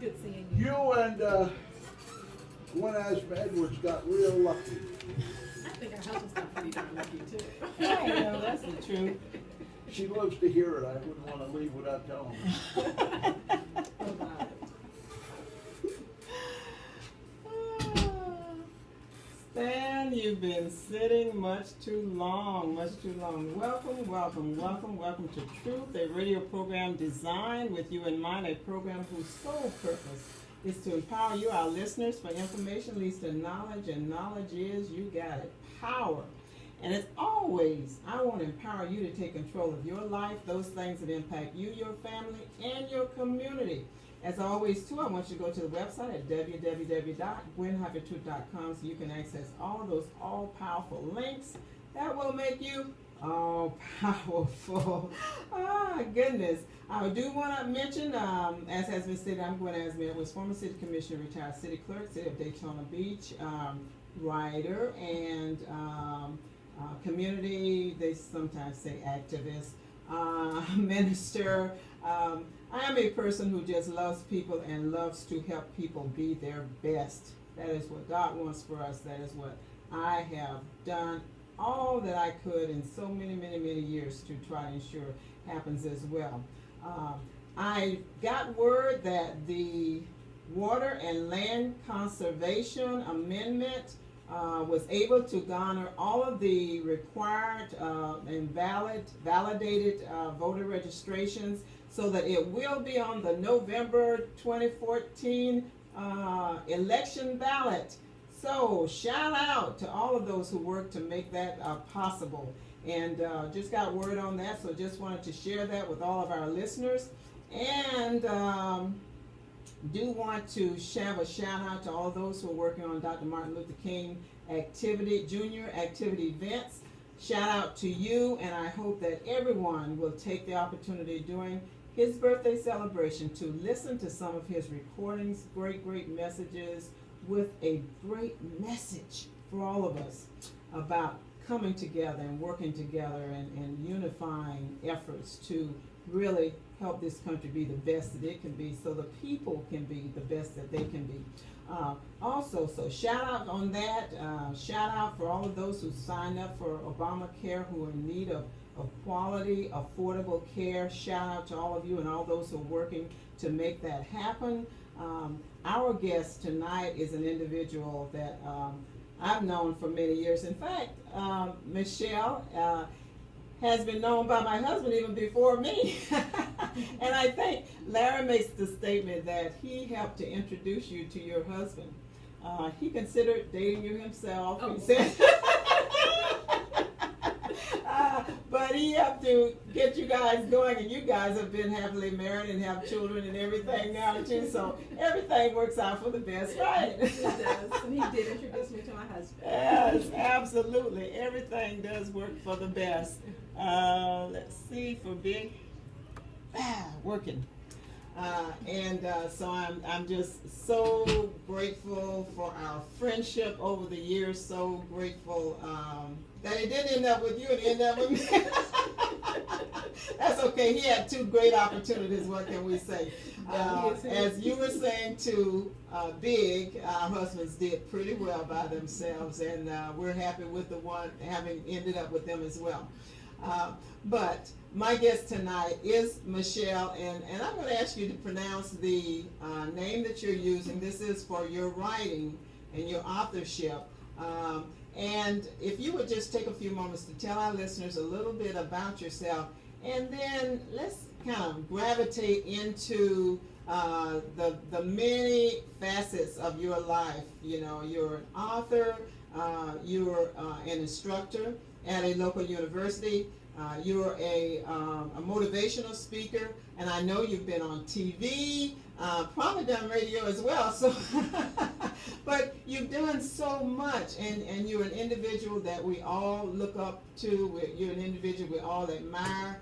good seeing you. You and Gwen Azama-Edwards got real lucky. I think our husbands got pretty darn lucky too. I know, that's the truth. She loves to hear it. I wouldn't want to leave without telling her. Oh, God. Stan, you've been sitting much too long, much too long. Welcome, welcome, welcome, welcome to Truth, a radio program designed with you in mind, a program whose sole purpose is to empower you, our listeners, for information leads to knowledge, and knowledge is, you got it, power. And as always, I want to empower you to take control of your life, those things that impact you, your family, and your community. As always, too, I want you to go to the website at www.gwen-truth.com so you can access all of those all-powerful links that will make you all-powerful. Ah, goodness. I do want to mention, as has been stated, I'm Gwen Azama-Edwards, former city commissioner, retired city clerk, city of Daytona Beach, writer, and community, they sometimes say activist, minister. I am a person who just loves people and loves to help people be their best. That is what God wants for us. That is what I have done all that I could in so many, many, many years to try to ensure happens as well. I got word that the Water and Land Conservation Amendment was able to garner all of the required and validated voter registrations so that it will be on the November 2014 election ballot. So shout out to all of those who worked to make that possible. And just got word on that, so just wanted to share that with all of our listeners. And do want to have a shout out to all those who are working on Dr. Martin Luther King Jr. activity events. Shout out to you, and I hope that everyone will take the opportunity during his birthday celebration to listen to some of his recordings, great messages, with a great message for all of us about coming together and working together and unifying efforts to really help this country be the best that it can be so the people can be the best that they can be. Also, so shout out on that. Shout out for all of those who signed up for Obamacare who are in need of quality, affordable care. Shout out to all of you and all those who are working to make that happen. Our guest tonight is an individual that I've known for many years. In fact, Michelle has been known by my husband even before me. And I think Larry makes the statement that he helped to introduce you to your husband. He considered dating you himself. Oh. He said, but he helped to get you guys going, and you guys have been happily married and have children and everything now too, so everything works out for the best, right? It does, and he did introduce me to my husband. Yes, absolutely. Everything does work for the best. Let's see, for being working. So I'm just so grateful for our friendship over the years, so grateful that it didn't end up with you and end up with me. That's okay. He had two great opportunities, what can we say? As you were saying to Big, our husbands did pretty well by themselves, and we're happy with the one having ended up with them as well. But my guest tonight is Michelle, and I'm going to ask you to pronounce the name that you're using. This is for your writing and your authorship. And if you would just take a few moments to tell our listeners a little bit about yourself, and then let's kind of gravitate into the many facets of your life. You know, you're an author, you're an instructor at a local university, you're a motivational speaker, and I know you've been on TV, probably done radio as well, so but you've done so much, and you're an individual that we all look up to. You're an individual we all admire.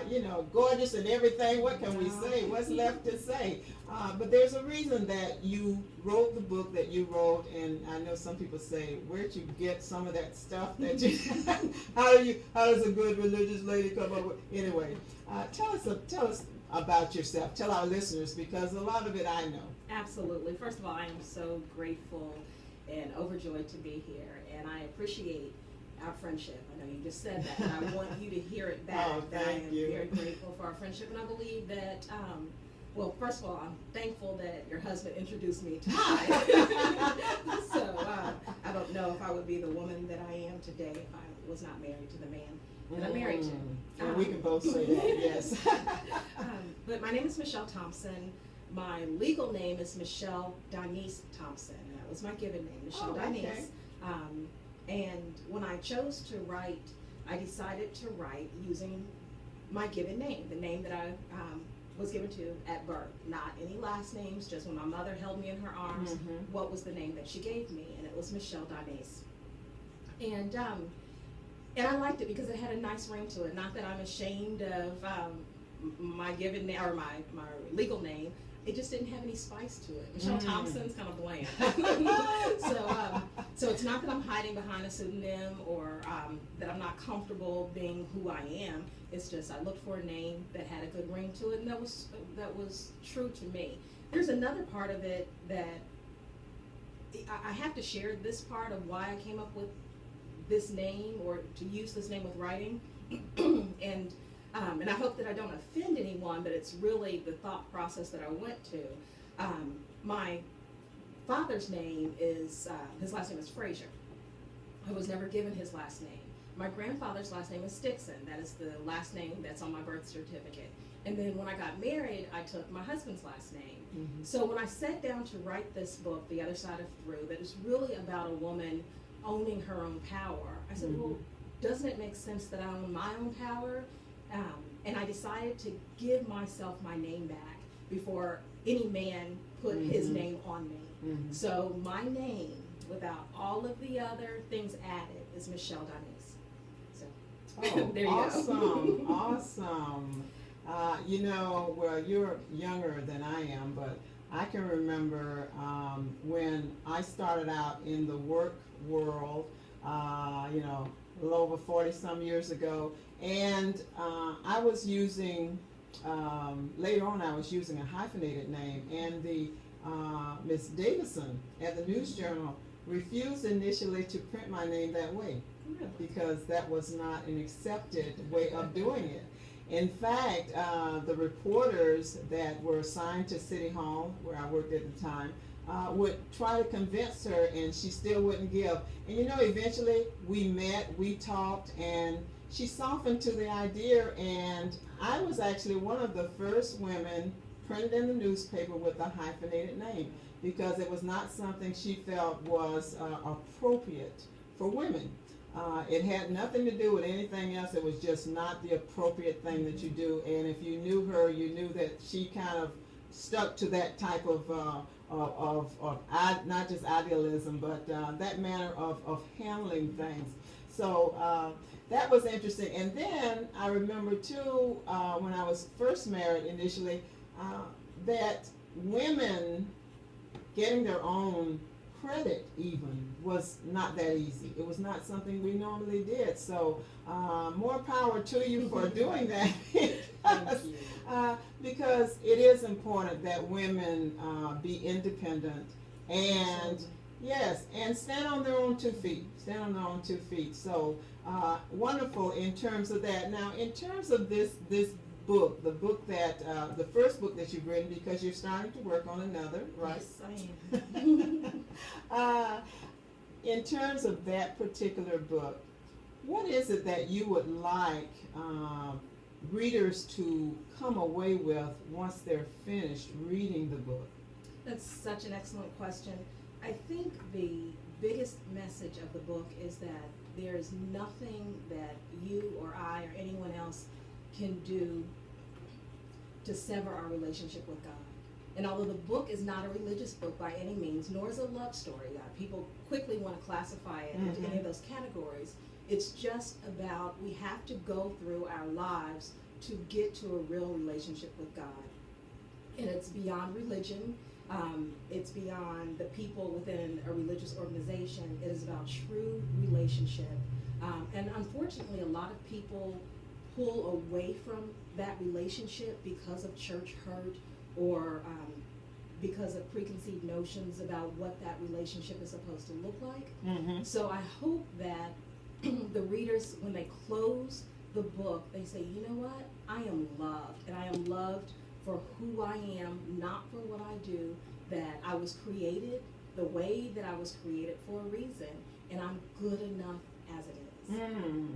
You know, gorgeous and everything. What can we say? What's left to say? But there's a reason that you wrote the book that you wrote, and I know some people say, where'd you get some of that stuff that you, how does a good religious lady come up with? Anyway, tell us about yourself. Tell our listeners, because a lot of it I know. Absolutely. First of all, I am so grateful and overjoyed to be here, and I appreciate our friendship. I know you just said that, and I want you to hear it back. Oh, that I thank am you. very grateful for our friendship, and I believe that, well, first of all, I'm thankful that your husband introduced me to mine. So I don't know if I would be the woman that I am today if I was not married to the man that I'm married to. And we can both say that, yes. But my name is Michelle Thompson. My legal name is Michelle Donice Thompson, and that was my given name, Michelle Oh, okay. Donice. And when I chose to write, I decided to write using my given name, the name that I was given to at birth. Not any last names, just when my mother held me in her arms, what was the name that she gave me, and it was Michelle Donice. And I liked it because it had a nice ring to it. Not that I'm ashamed of my given name or my legal name. It just didn't have any spice to it. Michelle Thompson's kind of bland. So it's not that I'm hiding behind a pseudonym or that I'm not comfortable being who I am. It's just I looked for a name that had a good ring to it, and that was true to me. There's another part of it that I have to share this part of why I came up with this name or to use this name with writing. And I hope that I don't offend anyone, but it's really the thought process that I went to. My father's name is, his last name is Frazier. I was never given his last name. My grandfather's last name is Dixon. That is the last name that's on my birth certificate. And then when I got married, I took my husband's last name. So when I sat down to write this book, The Other Side of Through, that is really about a woman owning her own power, I said, well, doesn't it make sense that I own my own power? And I decided to give myself my name back before any man put his name on me. So my name, without all of the other things added, is Michelle Donice. So there you Awesome, go. awesome. You know, well, you're younger than I am, but I can remember when I started out in the work world, you know, a little over 40 some years ago, and I was using, later on I was using a hyphenated name, and the Miss Davison at the News Journal refused initially to print my name that way because that was not an accepted way of doing it. In fact, the reporters that were assigned to City Hall, where I worked at the time, would try to convince her, and she still wouldn't give. And you know, eventually we met, we talked, and she softened to the idea, and I was actually one of the first women printed in the newspaper with a hyphenated name, because it was not something she felt was appropriate for women. It had nothing to do with anything else. It was just not the appropriate thing that you do. And if you knew her, you knew that she kind of stuck to that type of not just idealism, but that manner of handling things. So that was interesting. And then I remember too, when I was first married initially, that women getting their own credit even was not that easy. It was not something we normally did. So more power to you for doing that because it is important that women be independent and yes, and stand on their own 2 feet. Stand on their own 2 feet. So wonderful in terms of that. Now, in terms of this book, the book that the first book that you've written, because you're starting to work on another, right? Yes, I am. In terms of that particular book, what is it that you would like readers to come away with once they're finished reading the book? That's such an excellent question. I think the biggest message of the book is that there is nothing that you or I or anyone else can do to sever our relationship with God. And although the book is not a religious book by any means, nor is a love story, people quickly want to classify it into any of those categories. It's just about we have to go through our lives to get to a real relationship with God. And it's beyond religion. It's beyond the people within a religious organization. It is about true relationship. And unfortunately, a lot of people pull away from that relationship because of church hurt or because of preconceived notions about what that relationship is supposed to look like. Mm-hmm. So I hope that the readers, when they close the book, they say, you know what, I am loved, and I am loved for who I am, not for what I do, that I was created the way that I was created for a reason, and I'm good enough as it is. Mm.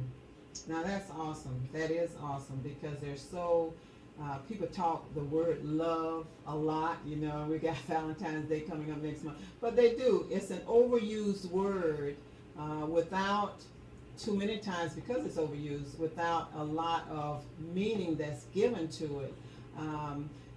Now that's awesome. That is awesome, because there's so, people talk the word love a lot, you know, we got Valentine's Day coming up next month, but they do, it's an overused word, without too many times, because it's overused, without a lot of meaning that's given to it.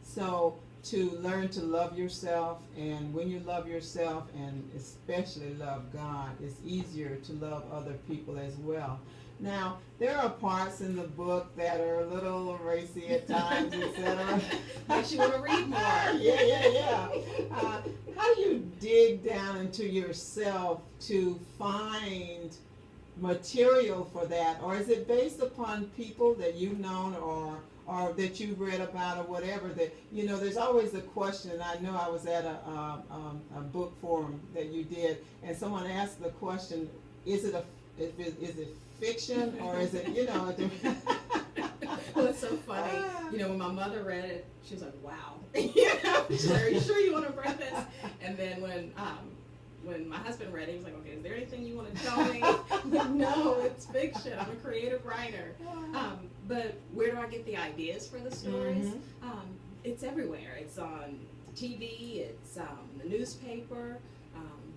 So to learn to love yourself, and when you love yourself and especially love God, it's easier to love other people as well. Now, there are parts in the book that are a little racy at times, etc. Makes you want to read more. Yeah. How do you dig down into yourself to find material for that, or is it based upon people that you've known or that you've read about or whatever? That, you know, there's always a question. I know I was at a book forum that you did, and someone asked the question: is it fiction, or is it, you know? Well, it's so funny. You know, when my mother read it, she was like, "Wow, you know, she's like, are you sure you want to read this?" And then when my husband read it, he was like, "Okay, is there anything you want to tell me?" I'm like, "No, it's fiction. I'm a creative writer." But where do I get the ideas for the stories? Mm-hmm. It's everywhere. It's on TV. It's the newspaper.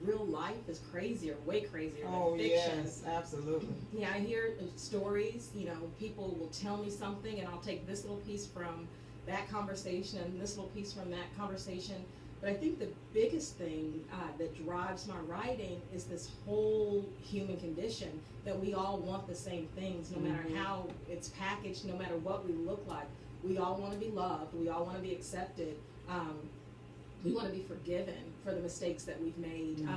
Real life is crazier, way crazier than fiction. Yes, absolutely. Yeah, I hear stories. You know, people will tell me something, and I'll take this little piece from that conversation and this little piece from that conversation. But I think the biggest thing that drives my writing is this whole human condition, that we all want the same things, no matter how it's packaged, no matter what we look like. We all want to be loved. We all want to be accepted. We want to be forgiven for the mistakes that we've made.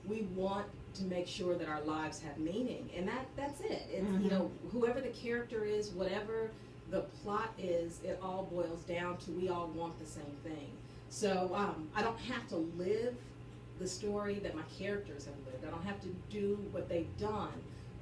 We want to make sure that our lives have meaning, and that's it. It's, you know, whoever the character is, whatever the plot is, it all boils down to we all want the same thing. So I don't have to live the story that my characters have lived. I don't have to do what they've done,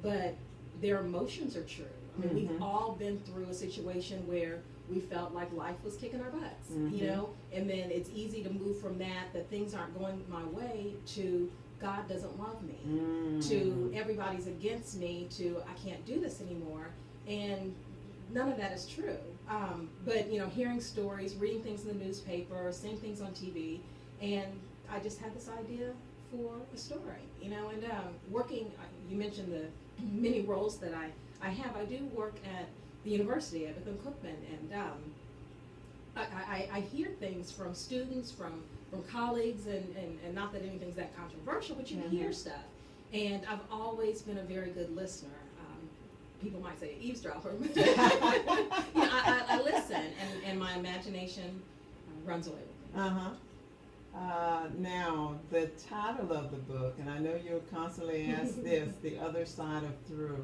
but their emotions are true. I mean, we've all been through a situation where we felt like life was kicking our butts, you know, and then it's easy to move from that things aren't going my way, to God doesn't love me, to everybody's against me, to I can't do this anymore, and none of that is true. But, you know, hearing stories, reading things in the newspaper, seeing things on TV, and I just had this idea for a story, you know, and working, you mentioned the many roles that I have. I do work at the university at Bethune-Cookman, and I hear things from students, from colleagues, and not that anything's that controversial, but you hear stuff. And I've always been a very good listener. People might say eavesdropper, but you know, I listen, and my imagination runs away with me. Now, the title of the book, and I know you'll constantly ask this, The Other Side of Through.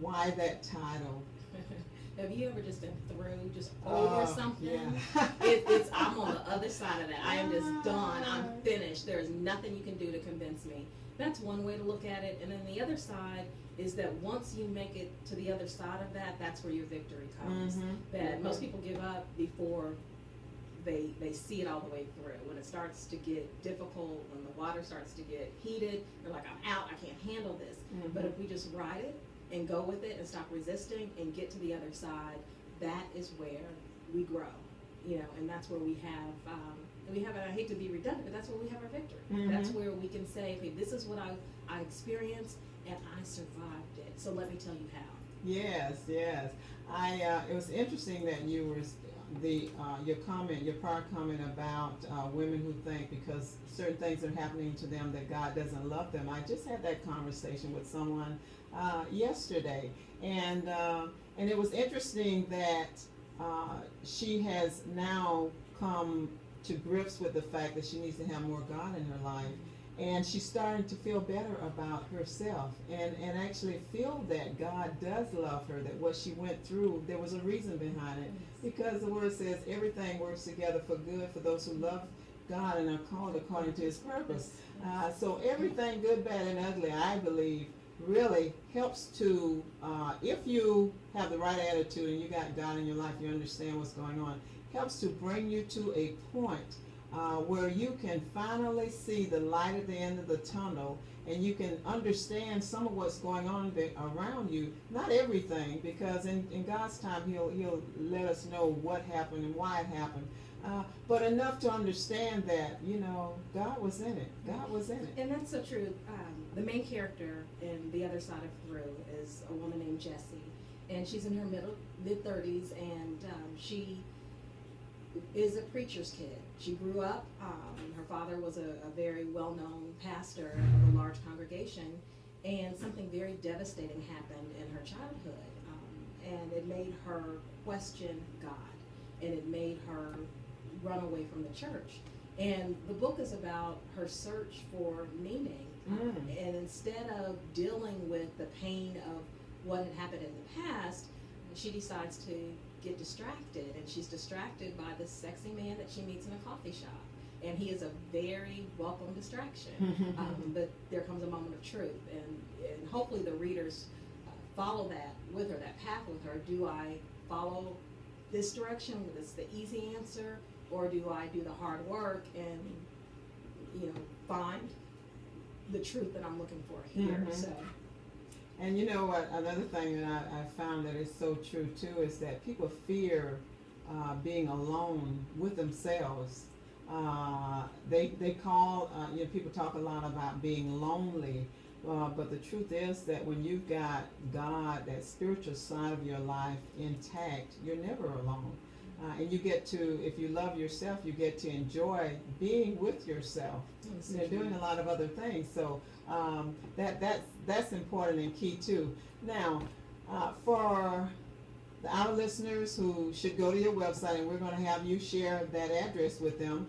Why that title? Have you ever just been through, just over something? Yeah. It's I'm on the other side of that. I am just done. I'm finished. There's nothing you can do to convince me. That's one way to look at it. And then the other side is that once you make it to the other side of that, that's where your victory comes. That most people give up before they see it all the way through. When it starts to get difficult, when the water starts to get heated, they're like, I'm out, I can't handle this. But if we just ride it and go with it and stop resisting and get to the other side, that is where we grow, you know, and that's where we have, and I hate to be redundant, but that's where we have our victory. That's where we can say, okay, this is what I experienced, and I survived it, so let me tell you how. Yes. It was interesting that you were, your prior comment about women who think because certain things are happening to them that God doesn't love them. I just had that conversation with someone yesterday, and it was interesting that she has now come to grips with the fact that she needs to have more God in her life. and she's starting to feel better about herself, and actually feel that God does love her, that what she went through, there was a reason behind it, because the word says everything works together for good for those who love God and are called according to his purpose. So everything, good, bad, and ugly, I believe, really helps to, if you have the right attitude and you got God in your life, you understand what's going on, helps to bring you to a point where you can finally see the light at the end of the tunnel, and you can understand some of what's going on around you. Not everything, because in God's time he'll let us know what happened and why it happened. But enough to understand that, God was in it. God was in it. And that's so true. The main character in The Other Side of Through is a woman named Jessie, and she's in her mid-30s, and she is a preacher's kid. She grew up, her father was a very well-known pastor of a large congregation, and something very devastating happened in her childhood, and it made her question God, and it made her run away from the church. And the book is about her search for meaning, and instead of dealing with the pain of what had happened in the past, she decides to get distracted, and she's distracted by this sexy man that she meets in a coffee shop, and he is a very welcome distraction. But there comes a moment of truth, and hopefully the readers follow that with her, that path with her. Do I follow this direction, that's the easy answer, or do I do the hard work and find the truth that I'm looking for here? So. And you know what, another thing that I found that is so true too is that people fear being alone with themselves. They call, people talk a lot about being lonely, but the truth is that when you've got God, that spiritual side of your life intact, you're never alone. And you get to, if you love yourself, you get to enjoy being with yourself. Doing a lot of other things. So that's important and key too. Now, for our listeners who should go to your website, and we're going to have you share that address with them.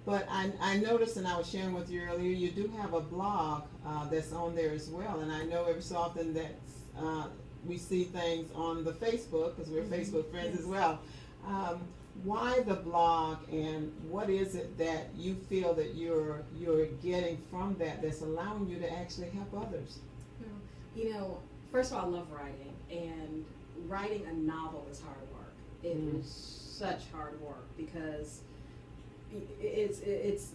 But I noticed, and I was sharing with you earlier, you do have a blog that's on there as well. And I know every so often that we see things on the Facebook, because we're Facebook friends as well. Why the blog, and what is it that you feel that you're getting from that that's allowing you to actually help others? First of all, I love writing, and writing a novel is hard work. It is such hard work, because it's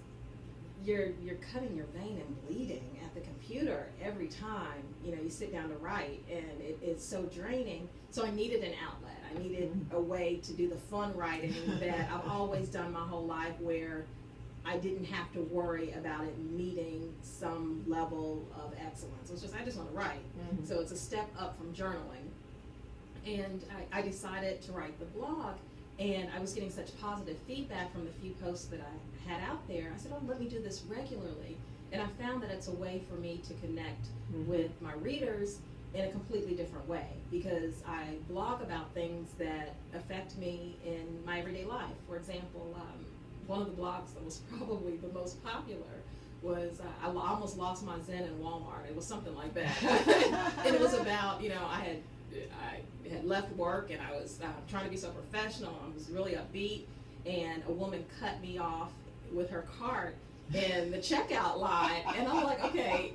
you're cutting your vein and bleeding at the computer every time you sit down to write, and it's so draining. So I needed an outlet. I needed a way to do the fun writing that I've always done my whole life, where I didn't have to worry about it meeting some level of excellence. It's just, I just want to write. So it's a step up from journaling. And I decided to write the blog, and I was getting such positive feedback from the few posts that I had out there. I said, let me do this regularly. And I found that it's a way for me to connect with my readers in a completely different way, because I blog about things that affect me in my everyday life. For example, one of the blogs that was probably the most popular was I almost lost my Zen in Walmart. It was something like that. And it was about, I had left work, and I was trying to be so professional. I was really upbeat, and a woman cut me off with her cart in the checkout line, and I'm like, okay,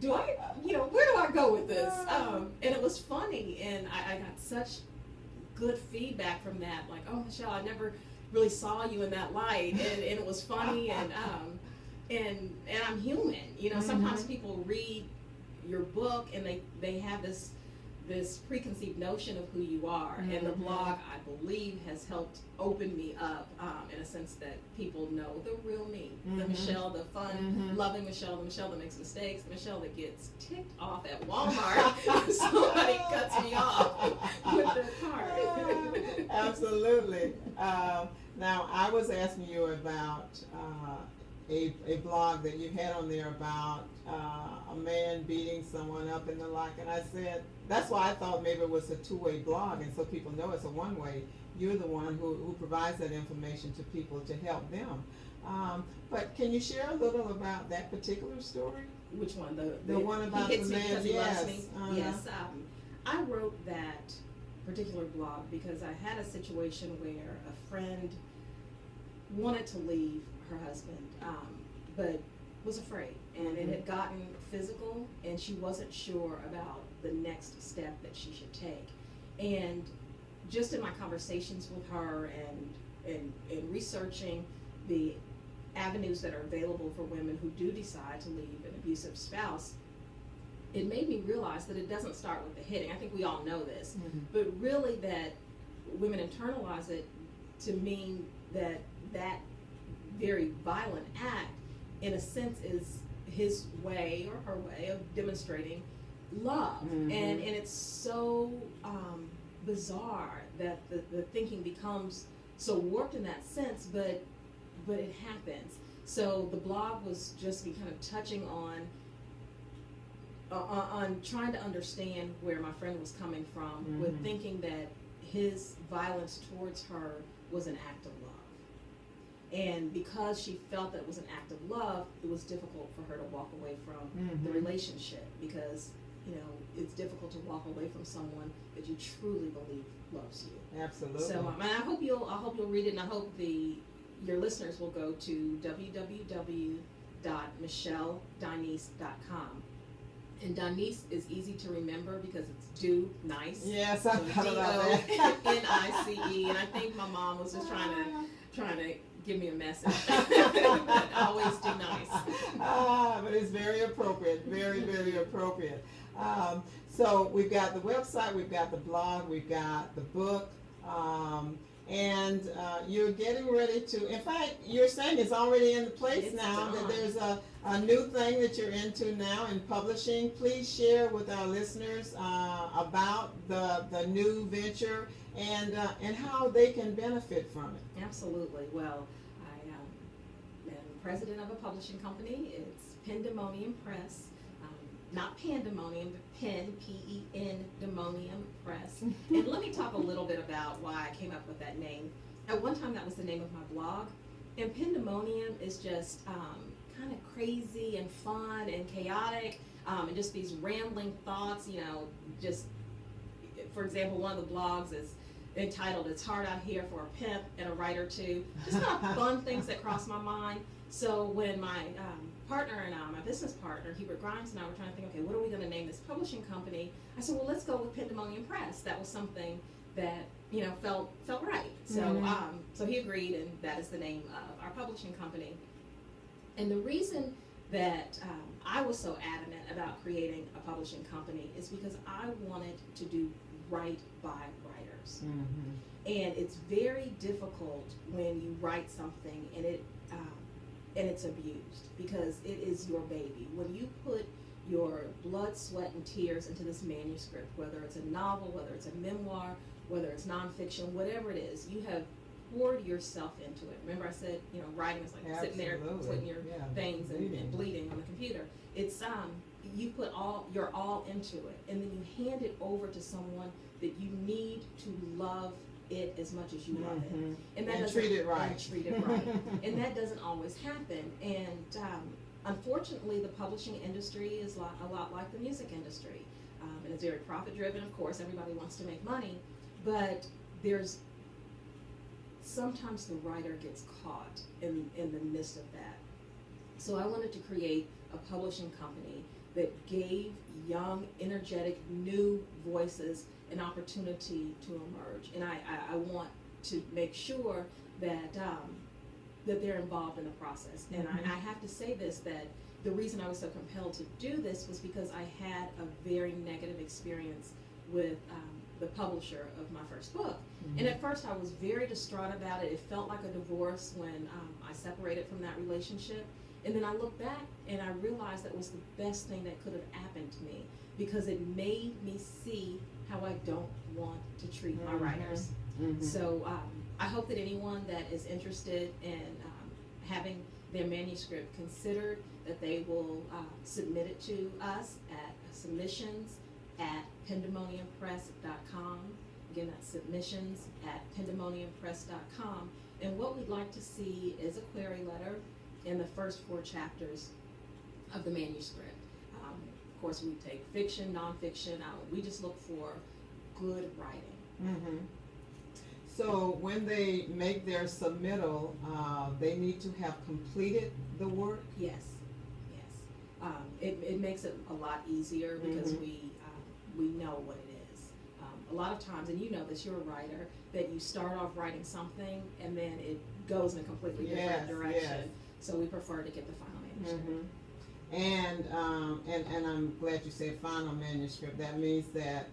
where do I go with this? And it was funny, and I got such good feedback from that, like, oh, Michelle, I never really saw you in that light, and it was funny, and I'm human. Sometimes people read your book, and they have this preconceived notion of who you are, and the blog, I believe, has helped open me up in a sense that people know the real me, the Michelle, the fun, loving Michelle, the Michelle that makes mistakes, the Michelle that gets ticked off at Walmart if somebody cuts me off with their cart. Absolutely. Now, I was asking you about a blog that you had on there about a man beating someone up and the like, and I said, that's why I thought maybe it was a two-way blog, and so people know it's a one-way. you're the one who provides that information to people to help them. But can you share a little about that particular story? Which one? The one about he the hits me man, because he yes. loves me. Uh-huh. Yes. I wrote that particular blog because I had a situation where a friend wanted to leave her husband, but was afraid, and it had gotten physical, and she wasn't sure about the next step that she should take. And just in my conversations with her and researching the avenues that are available for women who do decide to leave an abusive spouse, it made me realize that it doesn't start with the hitting. I think we all know this, but really that women internalize it to mean that that very violent act, in a sense, is his way or her way of demonstrating love. And it's so bizarre that the thinking becomes so warped in that sense, but it happens. So the blog was just me kind of touching on trying to understand where my friend was coming from with thinking that his violence towards her was an act of love. And because she felt that it was an act of love, it was difficult for her to walk away from the relationship, because, you know, it's difficult to walk away from someone that you truly believe loves you. Absolutely. So and I hope you'll read it, and I hope your listeners will go to www.michelledonice.com. And Donice is easy to remember because it's Donice. Yes, I thought about that. Donice, and I think my mom was just trying to give me a message. But always do nice. But it's very appropriate, very, very appropriate. So we've got the website, we've got the blog, we've got the book, and you're getting ready to, in fact, you're saying it's already in place now, that there's a new thing that you're into now in publishing. Please share with our listeners about the new venture and how they can benefit from it. Absolutely. Well, I am president of a publishing company. It's Pendemonium Press. Not Pandemonium, but Pen, P-E-N, Demonium Press. And let me talk a little bit about why I came up with that name. At one time, that was the name of my blog. And Pendemonium is just kind of crazy and fun and chaotic, and just these rambling thoughts, you know, just, for example, one of the blogs is entitled "It's Hard Out Here for a Pimp and a Writer Too." Just kind of fun things that cross my mind. So when my partner and my business partner, Hubert Grimes, and I were trying to think, okay, what are we going to name this publishing company? I said, well, let's go with Pendemonium Press. That was something that, you know, felt right. So so he agreed, and that is the name of our publishing company. And the reason that I was so adamant about creating a publishing company is because I wanted to do right by writers. And it's very difficult when you write something and it's abused, because it is your baby. When you put your blood, sweat, and tears into this manuscript, whether it's a novel, whether it's a memoir, whether it's nonfiction, whatever it is, you have poured yourself into it. Remember I said, you know, writing is like sitting there putting your veins and bleeding on the computer. It's you put your all into it, and then you hand it over to someone that you need to love it as much as you love it, and treat it right. And that doesn't always happen. And unfortunately, the publishing industry is a lot like the music industry, and it's very profit driven. Of course, everybody wants to make money, but there's sometimes the writer gets caught in the midst of that. So I wanted to create a publishing company that gave young, energetic, new voices an opportunity to emerge. And I want to make sure that that they're involved in the process. And I have to say this, that the reason I was so compelled to do this was because I had a very negative experience with the publisher of my first book. And at first I was very distraught about it. It felt like a divorce when I separated from that relationship. And then I looked back and I realized that was the best thing that could have happened to me, because it made me see how I don't want to treat my writers. So I hope that anyone that is interested in having their manuscript considered, that they will submit it to us at submissions@pendemoniumpress.com. Again, that's submissions@pandemoniumpress.com. And what we'd like to see is a query letter in the first 4 chapters of the manuscript. Of course, we take fiction, nonfiction. We just look for good writing. Mm-hmm. So when they make their submittal, they need to have completed the work? Yes, yes. It makes it a lot easier because we know what it is. A lot of times, and you know this, you're a writer, that you start off writing something and then it goes in a completely different direction. Yes. So we prefer to get the final manuscript. Mm-hmm. And I'm glad you said final manuscript. That means that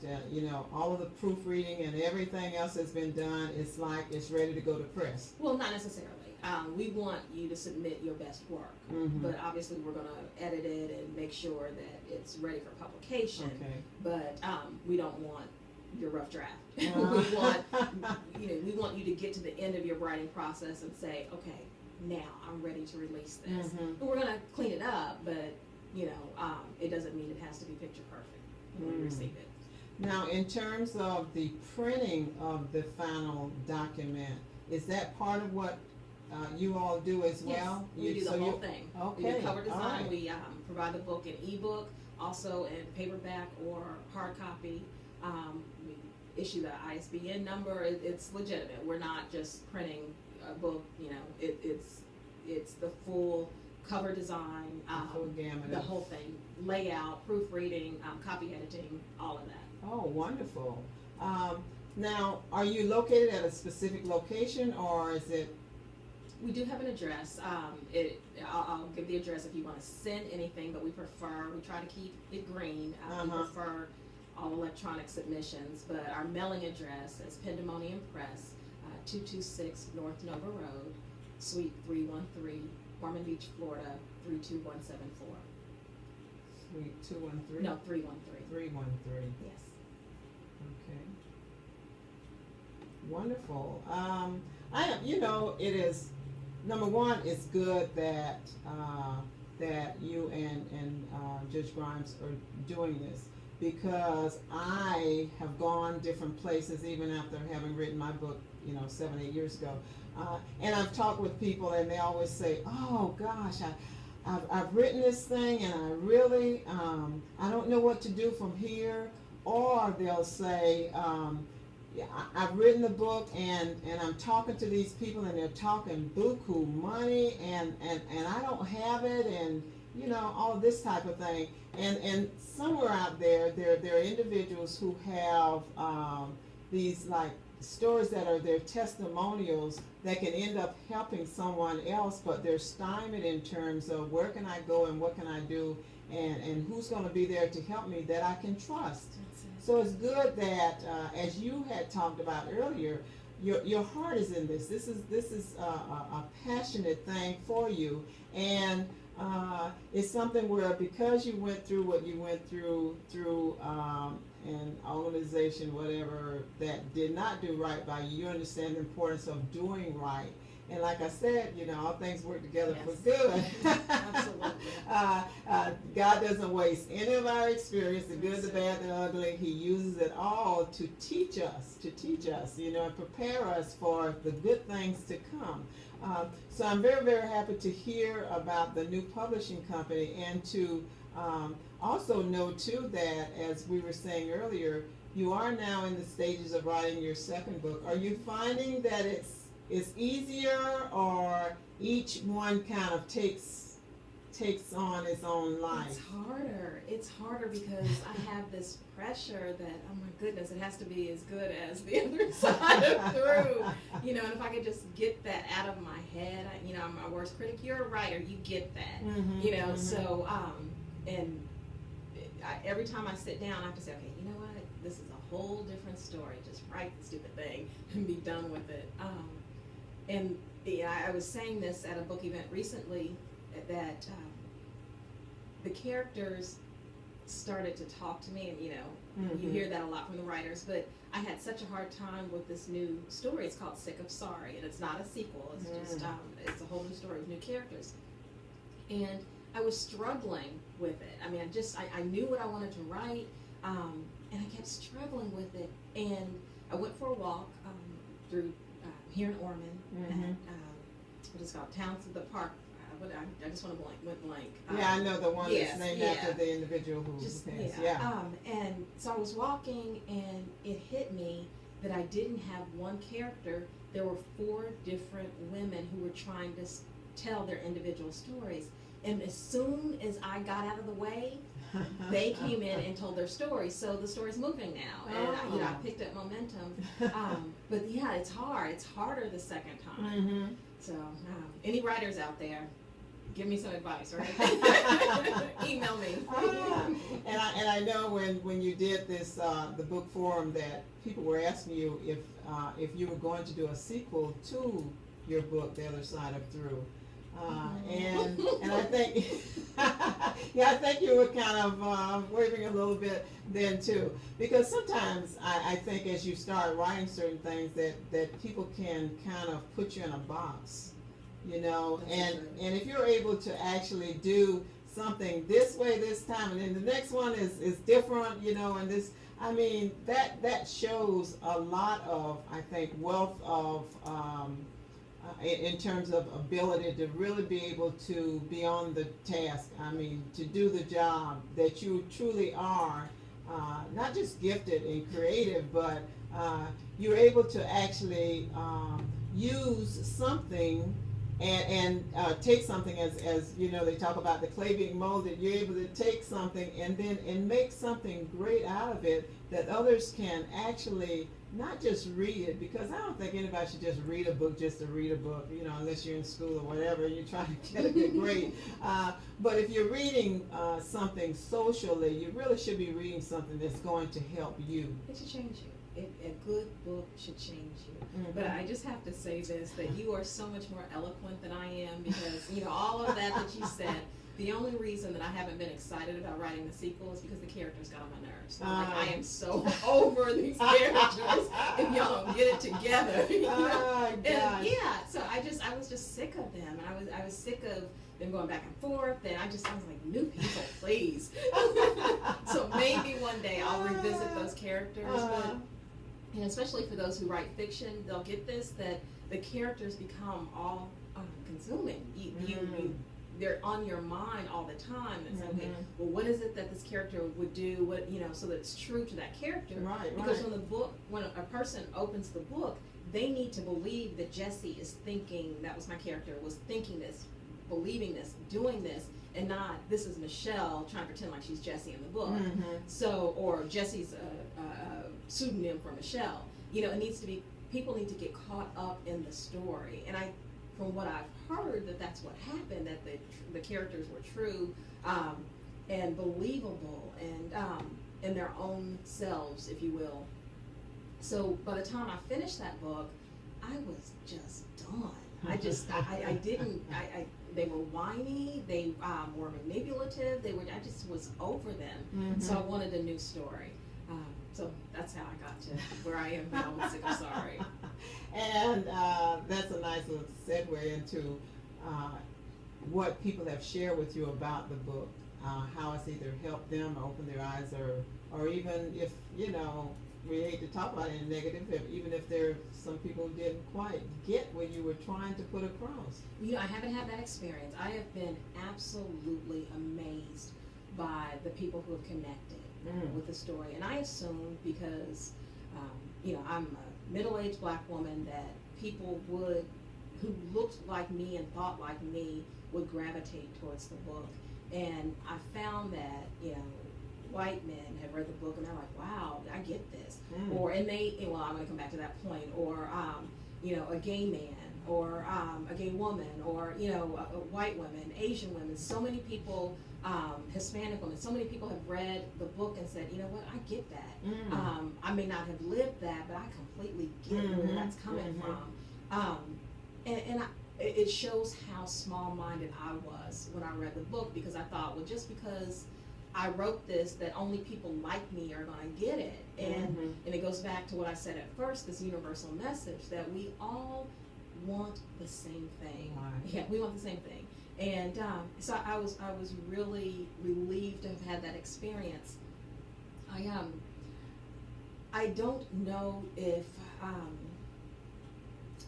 all of the proofreading and everything else that's been done, it's like it's ready to go to press. Well, not necessarily. We want you to submit your best work, but obviously we're going to edit it and make sure that it's ready for publication. Okay. But we don't want your rough draft. We want we want you to get to the end of your writing process and say, okay, now I'm ready to release this. And we're going to clean it up, but it doesn't mean it has to be picture perfect when we receive it. Now, in terms of the printing of the final document, is that part of what you all do as well? Yes, we do the whole thing. Okay. We do cover design. Right. We provide the book in ebook, also in paperback or hard copy. We issue the ISBN number. It's legitimate. We're not just printing a book. It's the full cover design, full gamut the of- whole thing, layout, proofreading, copy editing, all of that. Oh, wonderful. Now, are you located at a specific location, or is it? We do have an address. I'll give the address if you want to send anything, but we try to keep it green. We prefer all electronic submissions, but our mailing address is Pandemonium Press, 226 North Nova Road, Suite 313, Ormond Beach, Florida, 32174. Suite 213? No, 313. 313. Yes. Okay. Wonderful. It is, number one, it's good that you and Judge Grimes are doing this, because I have gone different places even after having written my book, 7-8 years ago. And I've talked with people and they always say, oh gosh, I've written this thing and I really, I don't know what to do from here. Or they'll say, I've written the book and I'm talking to these people and they're talking buku money and I don't have it, and all this type of thing. And somewhere out there are individuals who have these like stories that are their testimonials that can end up helping someone else, but they're stymied in terms of where can I go and what can I do and who's going to be there to help me that I can trust. So it's good that, as you had talked about earlier, your heart is in this. This is a passionate thing for you, and it's something where, because you went through what you went through an organization, whatever, that did not do right by you, you understand the importance of doing right. And like I said, all things work together for good. Absolutely. God doesn't waste any of our experience, the good, the bad, the ugly. He uses it all to teach us, and prepare us for the good things to come. So I'm very, very happy to hear about the new publishing company, and to also know too that, as we were saying earlier, you are now in the stages of writing your second book. Are you finding that it's easier, or each one kind of takes on its own life? It's harder because I have this pressure that, oh my goodness, it has to be as good as the other side of through. And if I could just get that out of my head, I'm my worst critic. You're a writer, you get that. So every time I sit down, I have to say, okay, you know what? This is a whole different story. Just write the stupid thing and be done with it. I was saying this at a book event recently, that the characters started to talk to me, and you hear that a lot from the writers, but I had such a hard time with this new story. It's called Sick of Sorry, and it's not a sequel. It's just it's a whole new story with new characters, and I was struggling with it. I knew what I wanted to write, and I kept struggling with it, and I went for a walk through here in Ormond, and what is it called, Towns of the Park. I just want to went blank. Yeah, I know the one yes, that's named yeah. after the individual who Just, passed. yeah. And so I was walking, and it hit me that I didn't have one character. There were 4 different women who were trying to tell their individual stories. And as soon as I got out of the way, they came in and told their story. So the story's moving now, and I picked up momentum. But yeah, it's hard. It's harder the second time. So any writers out there, give me some advice, right? Email me. And I know when you did this the book forum that people were asking you if you were going to do a sequel to your book, The Other Side of Through. And I think I think you were kind of wavering a little bit then too, because sometimes I think as you start writing certain things that people can kind of put you in a box, you know, and if you're able to actually do something this way this time, and then the next one is different, you know, and this, I mean, that shows a lot of, I think, wealth of in terms of ability to really be able to be on the task. I mean, to do the job that you truly are, not just gifted and creative, but you're able to actually use something and take something as you know, they talk about the clay being molded. You're able to take something and make something great out of it that others can actually not just read it, because I don't think anybody should just read a book just to read a book, you know, unless you're in school or whatever, you're trying to get a good grade. But if you're reading something socially, you really should be reading something that's going to help you. It should change you. A good book should change you. But I just have to say this, that you are so much more eloquent than I am, because, you know, all of that you said, the only reason that I haven't been excited about writing the sequel is because the characters got on my nerves. I'm like, I am so over these characters if y'all don't get it together. You know? And yeah, so I was just sick of them, and I was sick of them going back and forth, and I was like, new people, please. So maybe one day I'll revisit those characters, but and especially for those who write fiction, they'll get this, that the characters become all consuming. They're on your mind all the time. It's okay, well, what is it that this character would do? What, you know, so that it's true to that character. Right. Because when a person opens the book, they need to believe that Jesse is thinking, that was my character, was thinking this, believing this, doing this, and not, this is Michelle trying to pretend like she's Jesse in the book. So, or Jesse's pseudonym for Michelle. You know, it needs to be, people need to get caught up in the story. And from what I've heard, that's what happened, that the characters were true and believable and in their own selves, if you will. So by the time I finished that book, I was just done. I didn't, they were whiny, they were manipulative, I just was over them. So I wanted a new story. So that's how I got to where I am now with Sick or Sorry. And that's a nice little segue into what people have shared with you about the book, how it's either helped them open their eyes, or even if, you know, we hate to talk about it in negative, even if there are some people who didn't quite get what you were trying to put across. You know, I haven't had that experience. I have been absolutely amazed by the people who have connected with the story. And I assume because, you know, I'm a middle-aged black woman, that people who looked like me and thought like me would gravitate towards the book. And I found that, you know, white men have read the book and they're like, wow, I get this. Or, and well, I'm going to come back to that point. Or, you know, a gay man, or a gay woman, or, you know, white women, Asian women, so many people, Hispanic women, so many people have read the book and said, you know what, I get that. I may not have lived that, but I completely get where that's coming from. And it shows how small-minded I was when I read the book, because I thought, well, just because I wrote this, that only people like me are going to get it. And it goes back to what I said at first, this universal message that we all want the same thing. Yeah, we want the same thing. And so I was I don't know if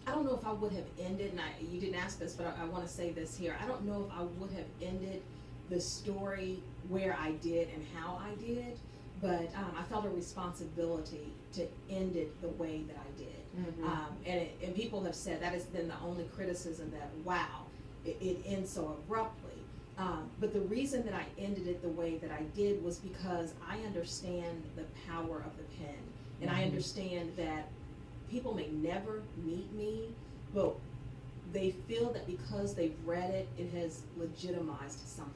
I don't know if I would have ended, and you didn't ask this, but I want to say this here. I don't know if I would have ended the story where I did and how I did, but I felt a responsibility to end it the way that I did. Mm-hmm. And people have said that has been the only criticism, that, wow, it ends so abruptly. But the reason that I ended it the way that I did was because I understand the power of the pen. And I understand that people may never meet me, but they feel that because they've read it, it has legitimized something.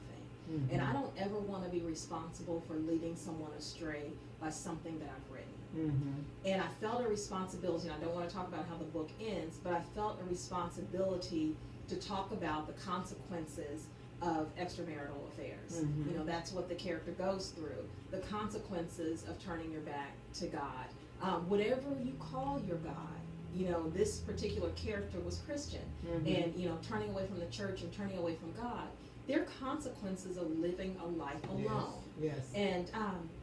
Mm-hmm. And I don't ever want to be responsible for leading someone astray by something that I've written. Mm-hmm. And I felt a responsibility, and I don't want to talk about how the book ends, but I felt a responsibility to talk about the consequences of extramarital affairs. Mm-hmm. You know, that's what the character goes through. The consequences of turning your back to God. Whatever you call your God, you know, this particular character was Christian. Mm-hmm. And, you know, turning away from the church and turning away from God, there are consequences of living a life alone. Yes. And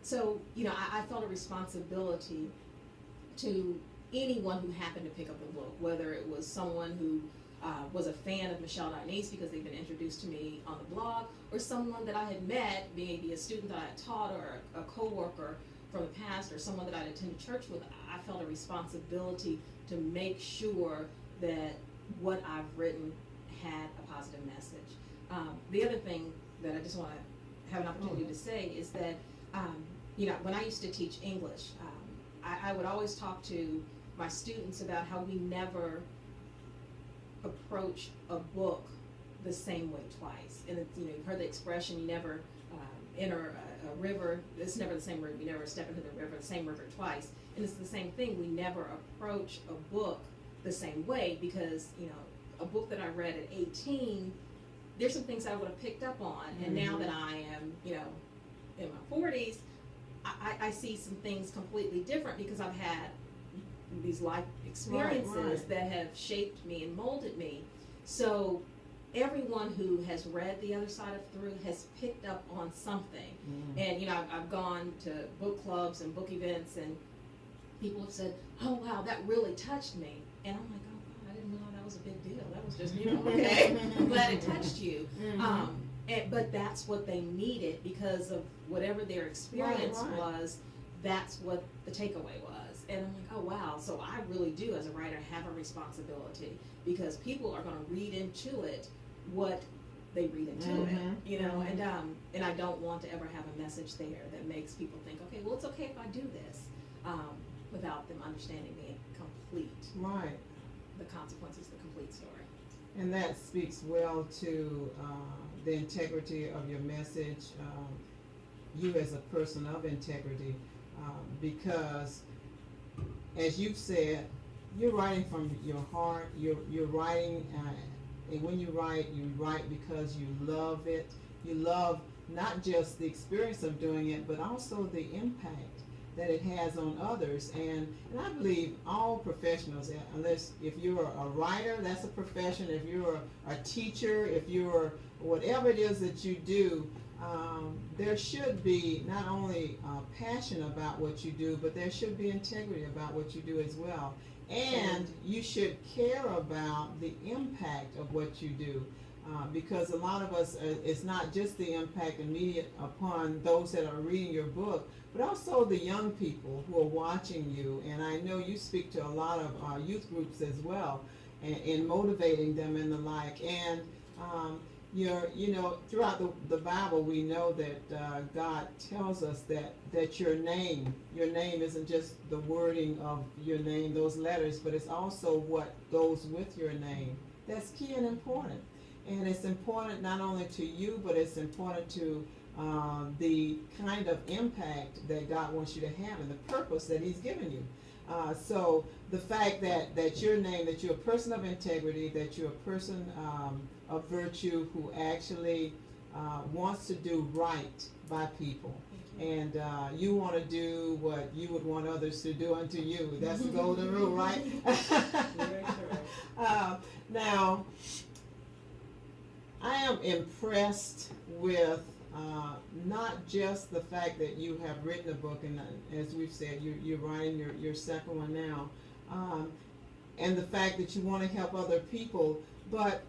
so, you know, I felt a responsibility to anyone who happened to pick up the book, whether it was someone who was a fan of Michelle Donice because they'd been introduced to me on the blog, or someone that I had met, maybe a student that I had taught, or a co-worker from the past, or someone that I'd attended church with. I felt a responsibility to make sure that what I've written had a positive message. The other thing that I just want to have an opportunity to say is that, you know, when I used to teach English, I would always talk to my students about how we never approach a book the same way twice. And you know, you've heard the expression, you never enter a river, it's never the same river, you never step into the same river twice. And it's the same thing, we never approach a book the same way, because, you know, a book that I read at 18, there's some things I would have picked up on, and now that I am, you know, in my 40s, I see some things completely different because I've had these life experiences that have shaped me and molded me. So everyone who has read The Other Side of Through has picked up on something. And you know, I've gone to book clubs and book events, and people have said, oh wow, that really touched me. And I'm like, oh God, I didn't know that was a big deal. That was just, you know, okay, I'm glad it touched you. But that's what they needed, because of whatever their experience was, that's what the takeaway was. And I'm like, oh wow, so I really do, as a writer, have a responsibility, because people are going to read into it what they read into it, you know, and I don't want to ever have a message there that makes people think, okay, well, it's okay if I do this, without them understanding the consequences, the complete story. And that speaks well to the integrity of your message, you as a person of integrity, because as you've said, you're writing from your heart. You're writing, and when you write because you love it. You love not just the experience of doing it, but also the impact that it has on others. And I believe all professionals, unless if you're a writer, that's a profession. If you're a teacher, if you're whatever it is that you do, there should be not only passion about what you do, but there should be integrity about what you do as well. And you should care about the impact of what you do, because a lot of us, it's not just the impact immediate upon those that are reading your book, but also the young people who are watching you. And I know you speak to a lot of youth groups as well, and motivating them and the like. And you know, throughout the Bible, we know that God tells us that your name isn't just the wording of your name, those letters, but it's also what goes with your name. That's key and important. And it's important not only to you, but it's important to the kind of impact that God wants you to have and the purpose that He's given you. So the fact that your name, that you're a person of integrity, that you're a person of virtue who actually wants to do right by people. And you want to do what you would want others to do unto you. That's the golden rule, right? Very true. Now, I am impressed with not just the fact that you have written a book, and as we've said, you're writing your second one now, and the fact that you want to help other people, but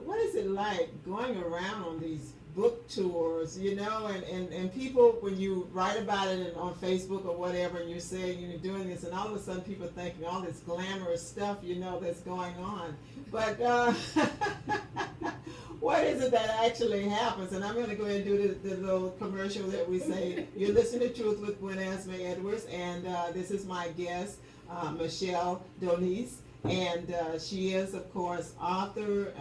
what is it like going around on these book tours, and people, when you write about it on Facebook or whatever, and you're saying you're doing this, and all of a sudden people are thinking all this glamorous stuff, that's going on. But what is it that actually happens? And I'm going to go ahead and do the little commercial that we say. You're listening to Truth with Gwen Azama-Edwards, and this is my guest, Michelle Donice. And she is, of course, author,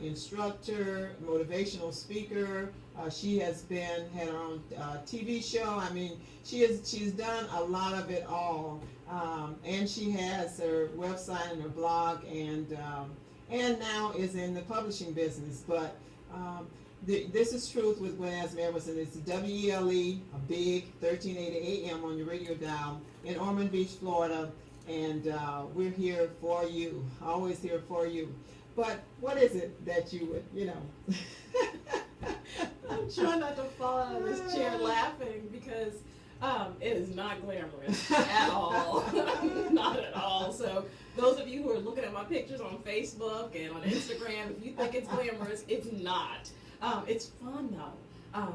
instructor, motivational speaker. She has had her own TV show. I mean, she's done a lot of it all. And she has her website and her blog, and now is in the publishing business. But this is Truth with Gwen Azama-Edwards, and it's WELE, a big 1380 AM on your radio dial in Ormond Beach, Florida. And we're here for you, always here for you. But what is it that you would, I'm trying not to fall out of this chair laughing because it is not glamorous at all. Not at all. So those of you who are looking at my pictures on Facebook and on Instagram, if you think it's glamorous, it's not. It's fun though.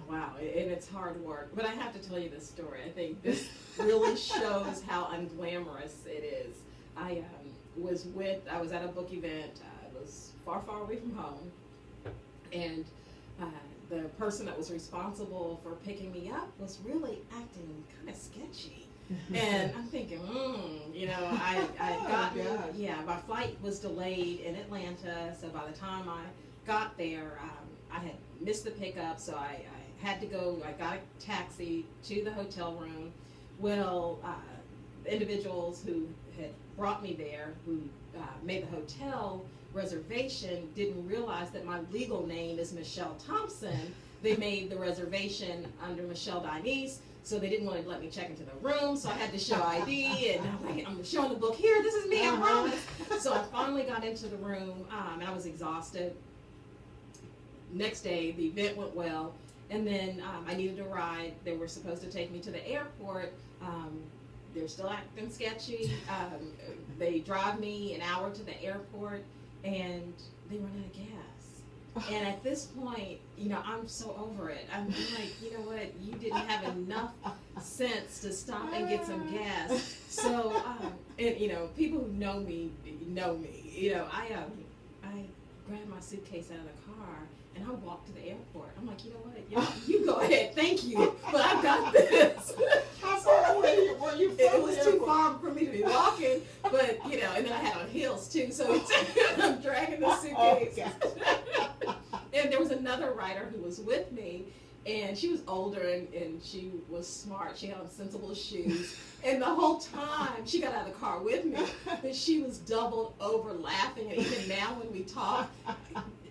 Wow, and it's hard work. But I have to tell you this story. I think this really shows how unglamorous it is. I was at a book event. I was far, far away from home. And the person that was responsible for picking me up was really acting kind of sketchy. And I'm thinking, my flight was delayed in Atlanta. So by the time I got there, I had missed the pickup. So I had to go. I got a taxi to the hotel room. Well, the individuals who had brought me there, who made the hotel reservation, didn't realize that my legal name is Michelle Thompson. They made the reservation under Michelle Donice, so they didn't want to let me check into the room, so I had to show ID, and I'm showing the book here, this is me, I promise. So I finally got into the room, and I was exhausted. Next day, the event went well. And then I needed a ride. They were supposed to take me to the airport. They're still acting sketchy. They drive me an hour to the airport, and they run out of gas. And at this point, I'm so over it. I'm like, you know what? You didn't have enough sense to stop and get some gas. So, and people who know me know me. I grabbed my suitcase out of the car. And I walked to the airport. I'm like, you know what? You go ahead. Thank you. But I've got this. How far away were you from It was too far for me to be walking. But, and then I had on heels, too. So I'm dragging the suitcase. And there was another writer who was with me. And she was older and she was smart. She had on sensible shoes. And the whole time she got out of the car with me, and she was doubled over laughing. And even now when we talk,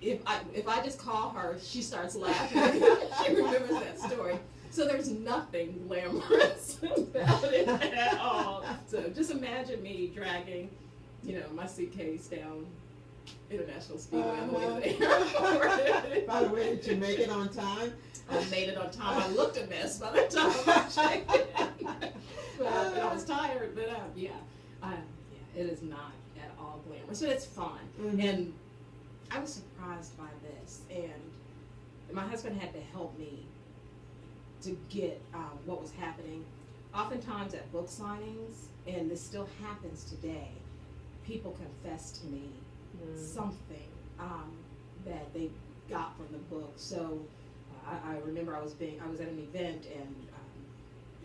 if I just call her, she starts laughing. She remembers that story. So there's nothing glamorous about it at all. So just imagine me dragging, my suitcase down International Speedway on the way to the airport. By the way, did you make it on time? I made it on time. I looked a mess by the time I checked in. But I was tired. But it is not at all glamorous. But it's fun. Mm-hmm. And I was surprised by this. And my husband had to help me to get what was happening. Oftentimes at book signings, and this still happens today, people confess to me something that they got from the book. So I remember I was at an event, and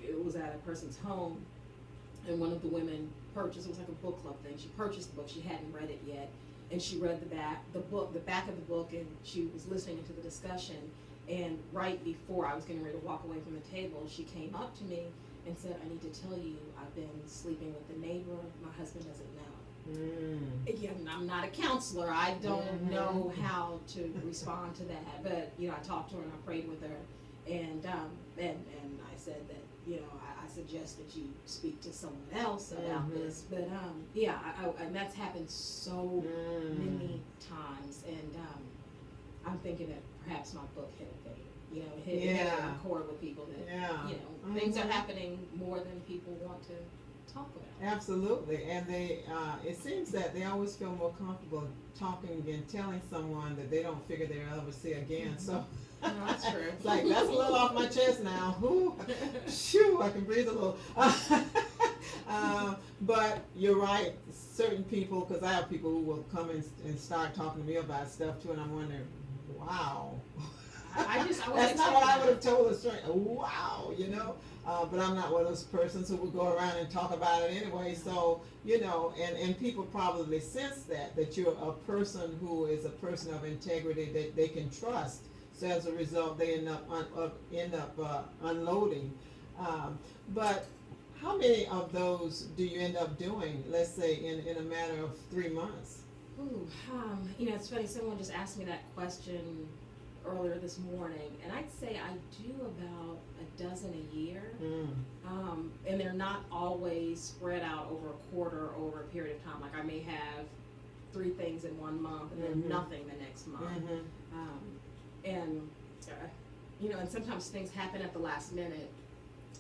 it was at a person's home, and one of the women purchased, it was like a book club thing, she purchased the book, she hadn't read it yet, and she read the back of the book, and she was listening to the discussion, and right before I was getting ready to walk away from the table, she came up to me and said, I need to tell you, I've been sleeping with the neighbor, my husband doesn't know. Again, I'm not a counselor. I don't know how to respond to that. But I talked to her and I prayed with her, and I said that I suggest that you speak to someone else about this. But and that's happened so many times. And I'm thinking that perhaps my book hit a thing. You know, hit a chord with people that, you know, things are happening more than people want to talk about. Absolutely, and they, it seems that they always feel more comfortable talking and telling someone that they don't figure they'll ever see again, so. No, that's true. It's like, that's a little off my chest now. Whoo, shoo, I can breathe a little. But you're right, certain people, because I have people who will come and start talking to me about stuff too, and I'm wondering, wow. That's not what I would have told a stranger. Wow, you know. But I'm not one of those persons who will go around and talk about it anyway. So, you know, and people probably sense that you're a person who is a person of integrity that they can trust. So as a result, they end up unloading. But how many of those do you end up doing? Let's say in a matter of 3 months. Ooh, you know, it's funny. Someone just asked me that question earlier this morning, and I'd say I do about a dozen a year, and they're not always spread out over a quarter or over a period of time. Like I may have 3 things in 1 month and then nothing the next month. You know, and sometimes things happen at the last minute.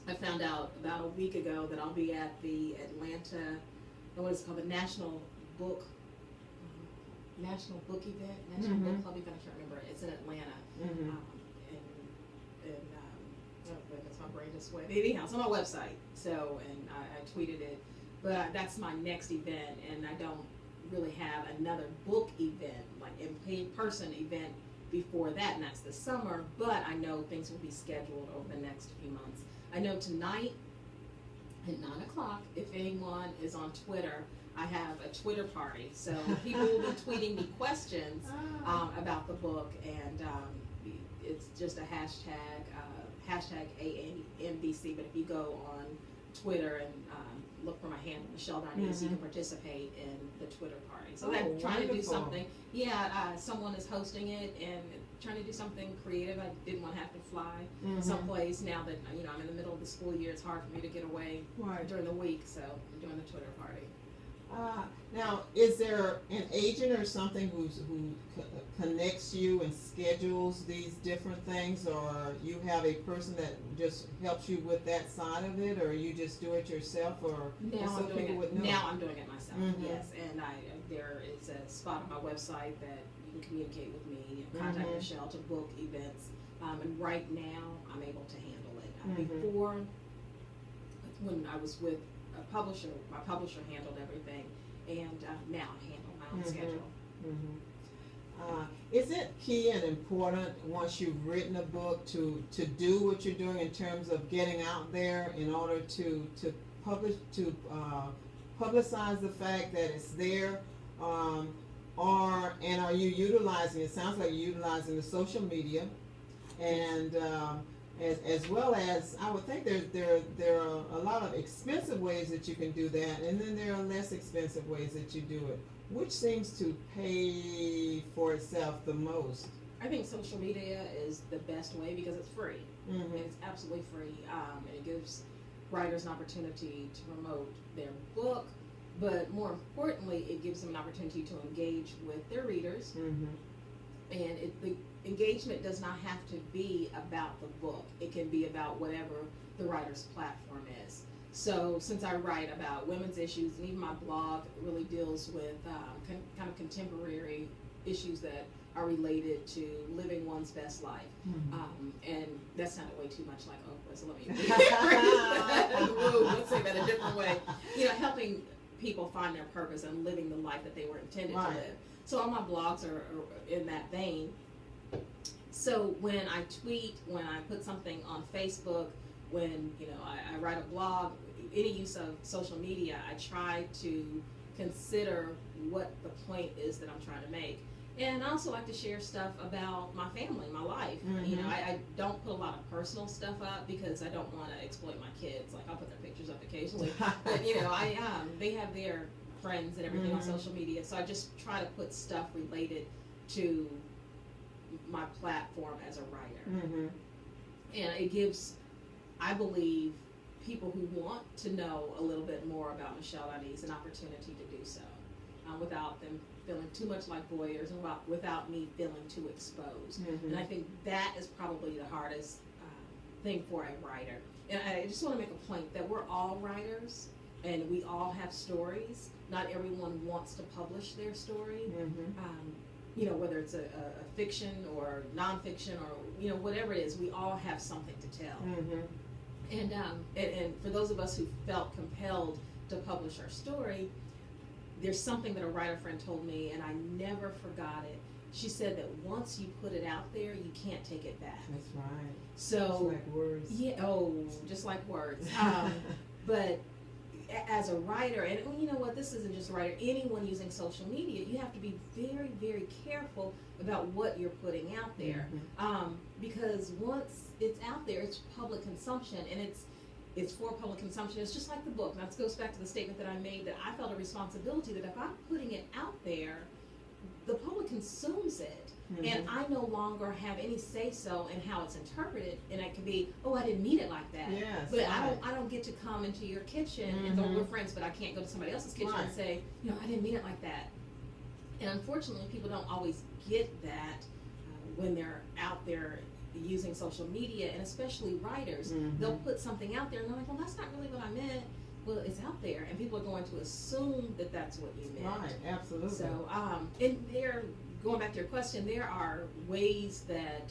I found out about a week ago that I'll be at the Atlanta, what is it called, the National Book event, National Book Club event, I can't remember. It's in Atlanta. Oh goodness, my brain just went. Anyhow, it's on my website. So, and I tweeted it. But that's my next event, and I don't really have another book event, like in-person event before that, and that's the summer. But I know things will be scheduled over the next few months. I know tonight at 9 o'clock, if anyone is on Twitter, I have a Twitter party. So people will be tweeting me questions about the book, and it's just a hashtag AAMBC. But if you go on Twitter and look for my handle, Michelle Donice, you can participate in the Twitter party. So I'm trying to do something. Yeah, someone is hosting it and trying to do something creative. I didn't want to have to fly someplace. Now that you know I'm in the middle of the school year, it's hard for me to get away during the week. So I'm doing the Twitter party. Now, is there an agent or something who connects you and schedules these different things, or you have a person that just helps you with that side of it, or you just do it yourself, or now some people would know? Now I'm doing it myself. Yes, and there is a spot on my website that you can communicate with me and contact Michelle to book events. And right now I'm able to handle it. Before, when I was with a publisher, my publisher handled everything, and now I handle my own schedule. Is it key and important once you've written a book to do what you're doing in terms of getting out there in order to publicize the fact that it's there, and are you utilizing? It sounds like you're utilizing the social media, and as well as, I would think there are a lot of expensive ways that you can do that, and then there are less expensive ways that you do it. Which seems to pay for itself the most? I think social media is the best way because it's free. It's absolutely free, and it gives writers an opportunity to promote their book, but more importantly, it gives them an opportunity to engage with their readers. And the engagement does not have to be about the book. It can be about whatever the writer's platform is. So since I write about women's issues, and even my blog really deals with kind of contemporary issues that are related to living one's best life. And that sounded way too much like Oprah, so let me let's say that a different way. You know, helping people find their purpose and living the life that they were intended to live. So all my blogs are in that vein. So when I tweet, when I put something on Facebook, when I write a blog, any use of social media, I try to consider what the point is that I'm trying to make. And I also like to share stuff about my family, my life. You know, I don't put a lot of personal stuff up because I don't want to exploit my kids. Like I'll put their pictures up occasionally, but they have their friends and everything on social media, so I just try to put stuff related to my platform as a writer. And it gives, I believe, people who want to know a little bit more about Michelle Donice an opportunity to do so. without them feeling too much like voyeurs and without me feeling too exposed. And I think that is probably the hardest thing for a writer. And I just want to make a point that we're all writers and we all have stories. Not everyone wants to publish their story. You know, whether it's a fiction or nonfiction or, you know, whatever it is, we all have something to tell. And for those of us who felt compelled to publish our story, there's something that a writer friend told me, and I never forgot it. She said that once you put it out there, you can't take it back. That's right. So, just like words. Yeah, just like words. But as a writer, and you know what, this isn't just a writer, anyone using social media, you have to be very, very careful about what you're putting out there. Because once it's out there, it's public consumption, and it's for public consumption. It's just like the book. Now, this goes back to the statement that I made, that I felt a responsibility that if I'm putting it out there, the public consumes it. And I no longer have any say-so in how it's interpreted, and it can be, oh, I didn't mean it like that. Yes, but right. I don't get to come into your kitchen and though we're friends, but I can't go to somebody else's kitchen and say, you know, I didn't mean it like that. And unfortunately, people don't always get that when they're out there using social media, and especially writers. They'll put something out there and they're like, well, that's not really what I meant. Well, it's out there, and people are going to assume that that's what you meant. Right, absolutely. So, and going back to your question, there are ways that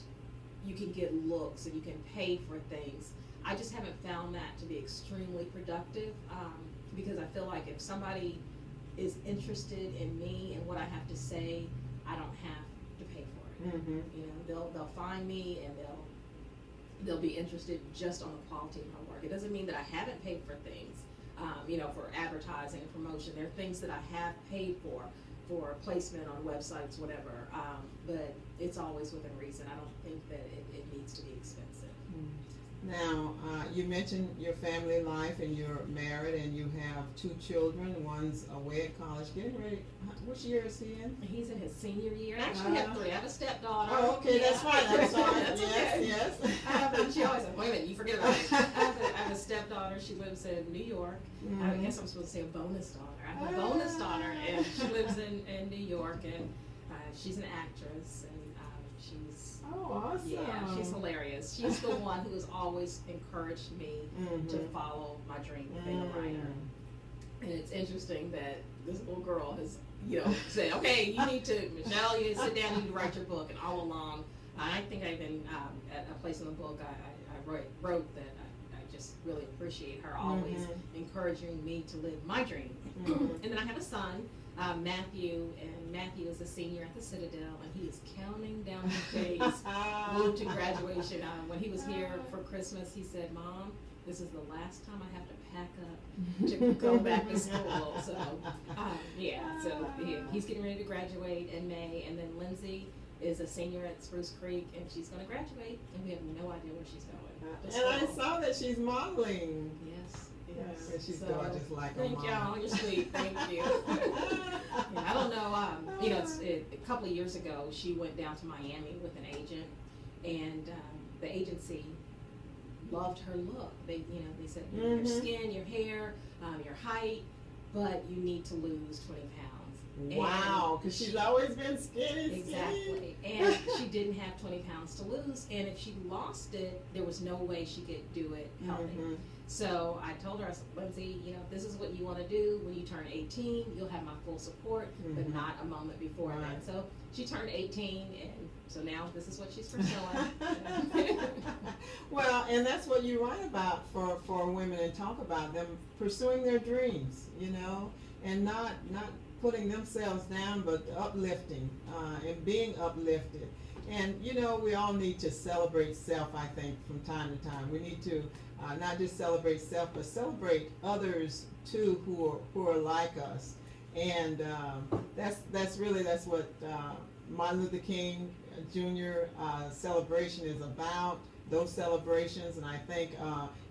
you can get looks and you can pay for things. I just haven't found that to be extremely productive, because I feel like if somebody is interested in me and what I have to say, I don't have to pay for it. You know, they'll find me and they'll be interested just on the quality of my work. It doesn't mean that I haven't paid for things, you know, for advertising and promotion. There are things that I have paid for placement on websites, whatever, but it's always within reason. I don't think that it needs to be expensive. Now, you mentioned your family life, and you're married, and you have 2 children. One's away at college, getting ready. Which year is he in? He's in his senior year. Actually, I have 3. I have a stepdaughter. Oh, okay, that's fine. I'm sorry. That's yes, okay. yes. And she always said, wait a minute, you forget about it. I have a stepdaughter. She lives in New York. I guess I'm supposed to say a bonus daughter. I have a bonus daughter, and she lives in New York, and she's an actress, and she's awesome. Yeah, she's hilarious. She's the one who has always encouraged me to follow my dream of being a writer. And it's interesting that this little girl has, you know, said, okay, you need to, Michelle, you need to sit down, you need to write your book. And all along, I think I've been at a place in the book I wrote that I just really appreciate her always encouraging me to live my dream. And then I have a son, Matthew, and Matthew is a senior at the Citadel, and he is counting down the days moved to graduation. When he was here for Christmas, he said, Mom, this is the last time I have to pack up to go back to school. So, so he's getting ready to graduate in May, and then Lindsay is a senior at Spruce Creek, and she's going to graduate, and we have no idea where she's going. And I saw that she's modeling. Yes. And she's gorgeous like her mom. Thank y'all. You're sweet. Thank you. I don't know. You know, a couple of years ago, she went down to Miami with an agent, and the agency loved her look. They said your skin, your hair, your height, but you need to lose 20 pounds. Wow, because she's always been skinny. Exactly. And she didn't have 20 pounds to lose, and if she lost it, there was no way she could do it healthy. So I told her, I said, Lindsay, you know, if this is what you want to do, when you turn 18, you'll have my full support, but not a moment before that. So she turned 18, and so now this is what she's pursuing. Well, and that's what you write about for women, and talk about them pursuing their dreams, you know, and not putting themselves down, but uplifting and being uplifted. And, you know, we all need to celebrate self, I think, from time to time. We need to not just celebrate self, but celebrate others, too, who are like us. And that's what Martin Luther King Jr. Celebration is about, those celebrations. And I think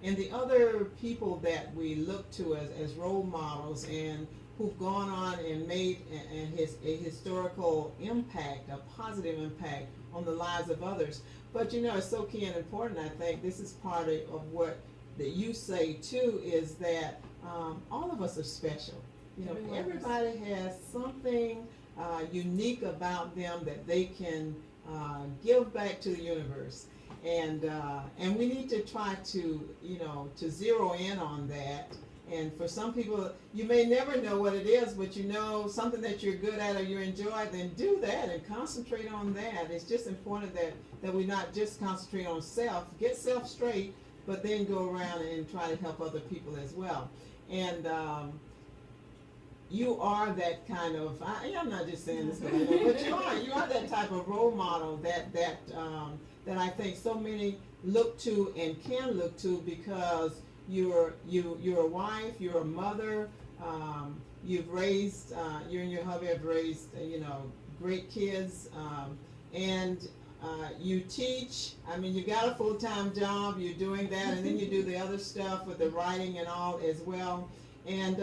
and the other people that we look to as role models, and who've gone on and made a historical impact, a positive impact on the lives of others. But, you know, it's so key and important. I think this is part of what that you say too, is that all of us are special. You know, Everyone everybody has something unique about them that they can give back to the universe, and we need to try to, you know, to zero in on that. And for some people, you may never know what it is, but you know something that you're good at or you enjoy, then do that and concentrate on that. It's just important that we not just concentrate on self, get self straight, but then go around and try to help other people as well. And you are that kind of, I'm not just saying this, but you are that type of role model that I think so many look to and can look to, because you're a wife, you're a mother, you've raised, you and your hubby have raised, you know, great kids, and you teach. I mean, you got a full-time job, you're doing that, and then you do the other stuff with the writing and all as well. And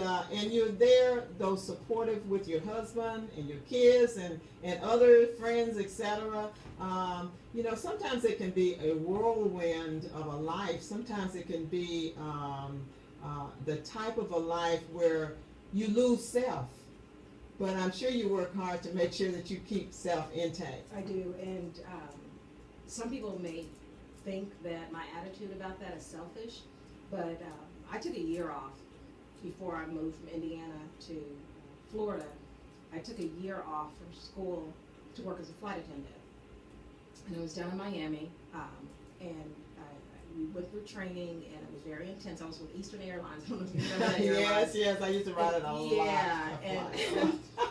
you're there, though supportive with your husband and your kids and other friends, etc. You know, sometimes it can be a whirlwind of a life. Sometimes it can be the type of a life where you lose self. But I'm sure you work hard to make sure that you keep self intact. I do, and some people may think that my attitude about that is selfish, but I took a year off before I moved from Indiana to Florida. I took a year off from school to work as a flight attendant. And I was down in Miami, and we went through training, and it was very intense. I was with Eastern Airlines. I don't know if you remember that airline. Yes, I used to ride it a lot.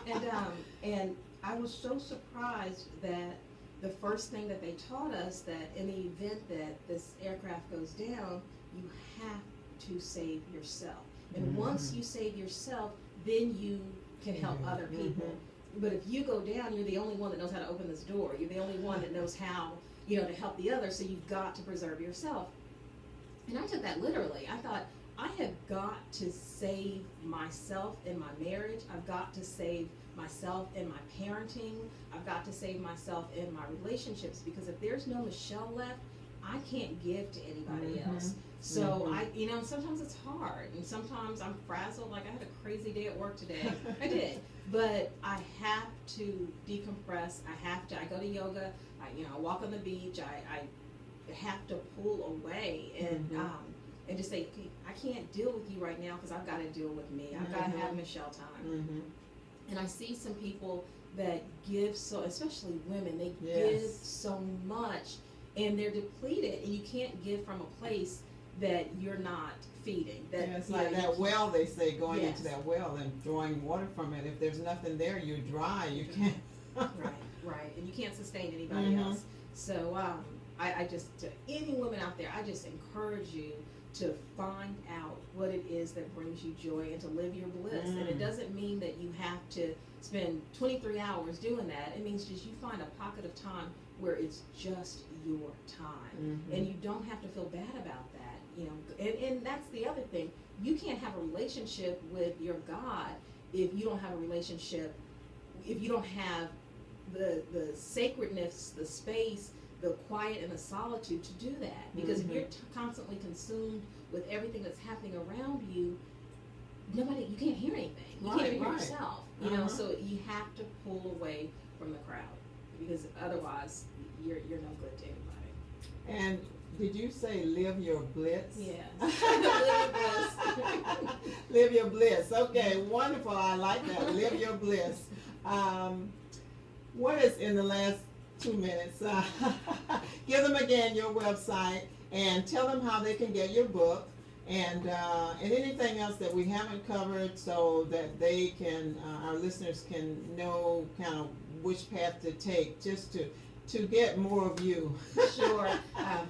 Yeah, and I was so surprised that the first thing that they taught us, that in the event that this aircraft goes down, you have to save yourself. And once you save yourself, then you can help other people. But if you go down, you're the only one that knows how to open this door. You're the only one that knows how, you know, to help the other. So you've got to preserve yourself. And I took that literally. I thought, I have got to save myself in my marriage. I've got to save myself in my parenting. I've got to save myself in my relationships, because if there's no Michelle left, I can't give to anybody else. So you know, sometimes it's hard, and sometimes I'm frazzled. Like, I had a crazy day at work today. I did, but I have to decompress. I go to yoga. I walk on the beach. I have to pull away and just say, okay, I can't deal with you right now because I've got to deal with me. I've got to have Michelle time. And I see some people that give so, especially women, they give so much, and they're depleted, and you can't give from a place that you're not feeding. That, it's like that well, they say, going into that well and drawing water from it. If there's nothing there, you're dry. You can't. Right, and you can't sustain anybody else. So I just, to any woman out there, I just encourage you to find out what it is that brings you joy and to live your bliss. And it doesn't mean that you have to spend 23 hours doing that. It means just you find a pocket of time where it's just your time, and you don't have to feel bad about that. You know, and that's the other thing. You can't have a relationship with your God if you don't have a relationship, if you don't have the sacredness, the space, the quiet, and the solitude to do that. Because if you're constantly consumed with everything that's happening around you, you can't hear anything. You can't even hear yourself. You know, so you have to pull away from the crowd, because otherwise you're no good to anybody. And did you say live your bliss? Yes. Live your bliss. Live your bliss. Okay, wonderful. I like that. Live your bliss. What is, in the last 2 minutes, give them again your website and tell them how they can get your book, and anything else that we haven't covered, so that they can, our listeners can know kind of which path to take, just to get more of you. Sure.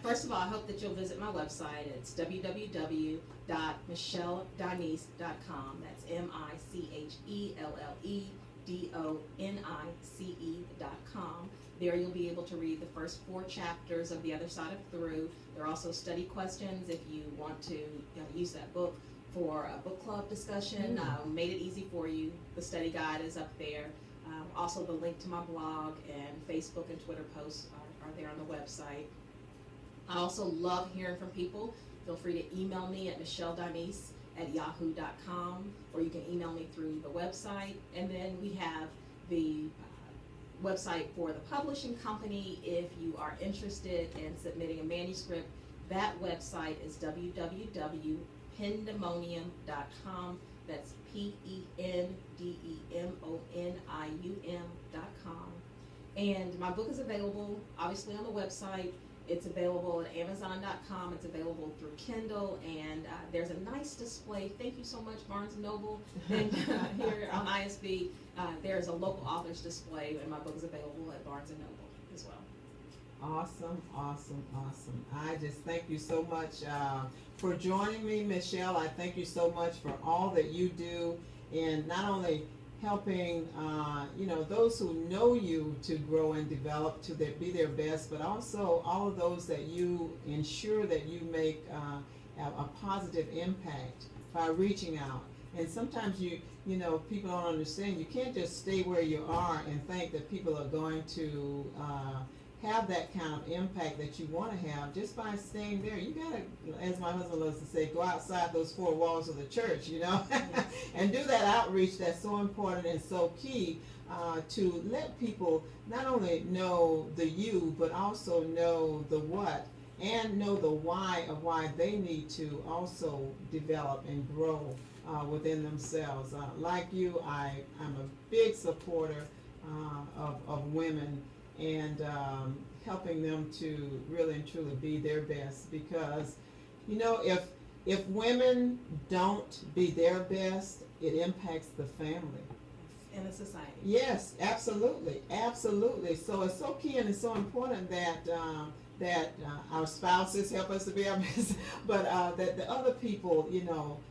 First of all, I hope that you'll visit my website. It's www.michelledonice.com. That's MICHELLEDONICE.com. There you'll be able to read the first 4 chapters of The Other Side of Through. There are also study questions if you want to use that book for a book club discussion. Made it easy for you. The study guide is up there. Also, the link to my blog and Facebook and Twitter posts are there on the website. I also love hearing from people. Feel free to email me at michelledonice yahoo.com, or you can email me through the website. And then we have the website for the publishing company. If you are interested in submitting a manuscript, that website is www.pendemonium.com. That's pendemonium.com. And my book is available, obviously, on the website. It's available at Amazon.com. It's available through Kindle, and there's a nice display. Thank you so much, Barnes & Noble. And here on ISB, there's a local authors display, and my book is available at Barnes & Noble as well. Awesome, awesome, awesome. I just thank you so much for joining me, Michelle. I thank you so much for all that you do in not only helping those who know you to grow and develop to be their best, but also all of those that you ensure that you make a positive impact by reaching out. And sometimes people don't understand, you can't just stay where you are and think that people are going to have that kind of impact that you want to have just by staying there. You gotta, as my husband loves to say, go outside those four walls of the church, and do that outreach that's so important and so key to let people not only know the you, but also know the what and know the why of why they need to also develop and grow within themselves. Like you, I'm a big supporter of women and helping them to really and truly be their best, because if women don't be their best, it impacts the family and the society. Yes, absolutely, absolutely. So it's so key and it's so important that our spouses help us to be our best, but that the other people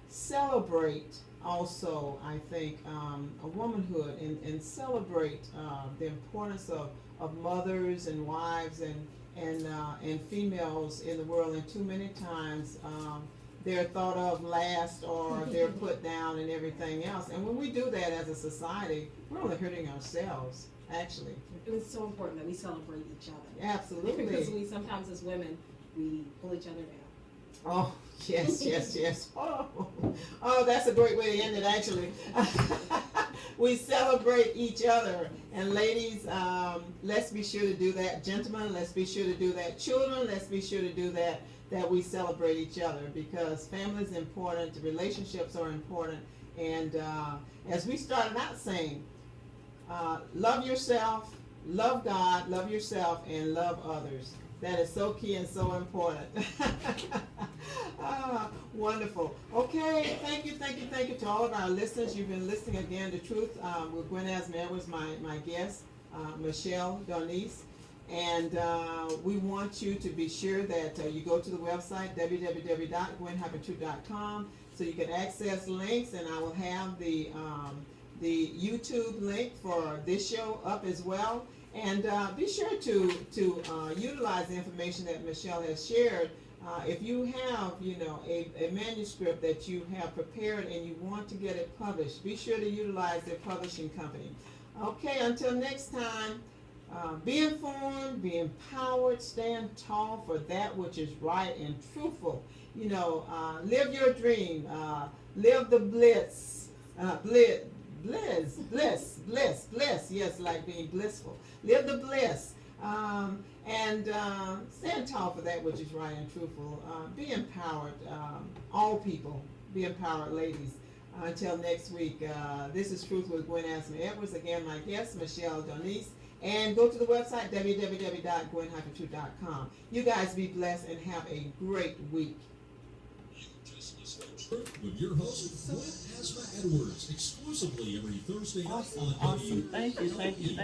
celebrate also, I think, a womanhood and celebrate the importance of mothers and wives and females in the world. And too many times they're thought of last, or they're put down and everything else. And when we do that as a society, we're only hurting ourselves, actually. It's so important that we celebrate each other. Absolutely. Because we sometimes, as women, we pull each other down. Oh, yes, yes, yes. Oh, that's a great way to end it, actually. We celebrate each other. And ladies, let's be sure to do that. Gentlemen, let's be sure to do that. Children, let's be sure to do that we celebrate each other, because family is important, relationships are important. And as we started out saying, love yourself, love God, love yourself, and love others. That is so key and so important. Wonderful. Okay, thank you to all of our listeners. You've been listening again to Truth with Gwen Azama-Edwards, my guest, Michelle Donice. And we want you to be sure that you go to the website, www.gwen-truth.com, so you can access links, and I will have the YouTube link for this show up as well. And be sure to utilize the information that Michelle has shared. If you have, a manuscript that you have prepared and you want to get it published, be sure to utilize their publishing company. Okay, until next time, be informed, be empowered, stand tall for that which is right and truthful. Live your dream, live the bliss, bliss, yes, like being blissful. Live the bliss, and stand tall for that which is right and truthful. Be empowered, all people, be empowered, ladies. Until next week, this is Truth with Gwen Azama-Edwards. Again, my guest, Michelle Donice. And go to the website, www.gwen-truth.com. You guys be blessed and have a great week. With your host, Gwen Azama-Edwards, exclusively every Thursday night on Awesome. Thank you.